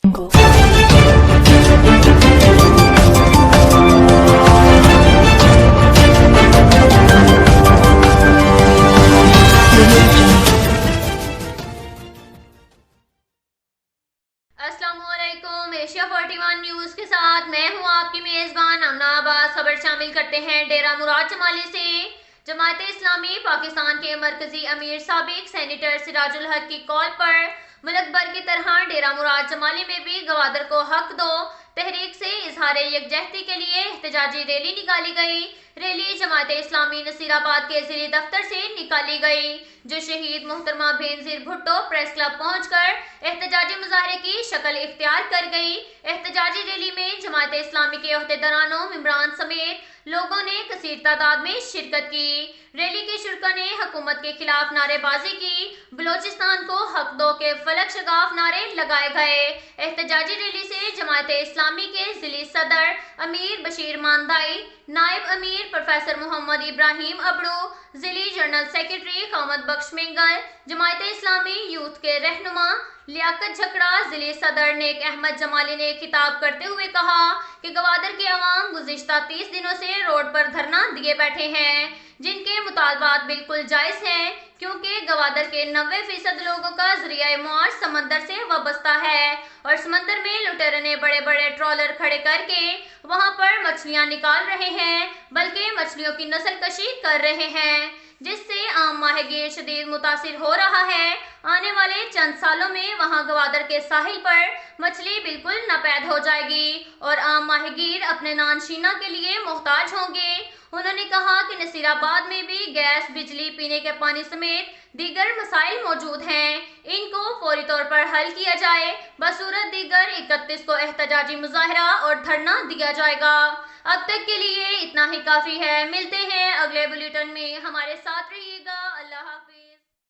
السلام علیکم، Asia 41 news کے ساتھ میں ہوں آپ کی میزبان امنا عباس۔ خبر شامل کرتے ہیں ڈیرہ مراد جمالی سے۔ جماعت اسلامی پاکستان کے مرکزی امیر سابق سینیٹر سراج الحق کی کال پر ملک بھر کی طرح ڈیرہ مراد جمالی میں بھی گوادر کو حق دو تحریک سے اظہار یکجہتی کے لیے احتجاجی ریلی نکالی گئی۔ ریلی جماعت اسلامی نصیر آباد کے ضلعی دفتر سے نکالی گئی، جو شہید محترمہ بینظیر بھٹو پریس کلب پہنچ کر احتجاجی مظاہرے کی شکل اختیار کر گئی۔ احتجاجی ریلی میں جماعت اسلامی کے عہدیدارانوں، ممبران سمیت لوگوں نے کثیر تعداد میں شرکت کی۔ ریلی کے شرکاء نے حکومت کے خلاف نعرے بازی کی، بلوچستان کو حق دو کے فلک شگاف نعرے لگائے گئے۔ احتجاجی ریلی سے جماعت اسلامی کے ضلعی صدر امیر بشیر ماندائی، نائب امیر پروفیسر محمد ابراہیم ابڑو، ضلعی جنرل سیکرٹری قامت بخش مینگل، جماعت اسلامی یوتھ کے رہنما لیاقت جھکڑا، ضلعی صدر نیک احمد جمالی نے خطاب کرتے ہوئے کہا کہ گوادر کے عوام گزشتہ 30 دنوں سے روڈ پر دھرنا دیے بیٹھے ہیں، جن کے مطالبات بالکل جائز ہیں، کیونکہ گوادر کے 90% لوگوں کا ذریعہ معاش سمندر سے وابستہ ہے اور سمندر میں لٹیرے نے بڑے بڑے ٹرالر کھڑے کر کے وہاں پر مچھلیاں نکال رہے ہیں، بلکہ مچھلیوں کی نسل کشی کر رہے ہیں، جس سے عام ماہی گیر شدید متاثر ہو رہا ہے۔ آنے والے چند سالوں میں وہاں گوادر کے ساحل پر مچھلی بالکل ناپید ہو جائے گی اور عام ماہی گیر اپنے نان شینا کے لیے محتاج ہوں گے۔ انہوں نے کہا کہ نصیر آباد میں بھی گیس، بجلی، پینے کے پانی سمیت دیگر مسائل موجود ہیں، ان کو فوری طور پر حل کیا جائے، بصورت دیگر 31 کو احتجاجی مظاہرہ اور دھرنا دیا جائے گا۔ اب تک کے لیے اتنا ہی کافی ہے، ملتے ہیں اگلے بلیٹن میں، ہمارے ساتھ رہیے گا، اللہ حافظ۔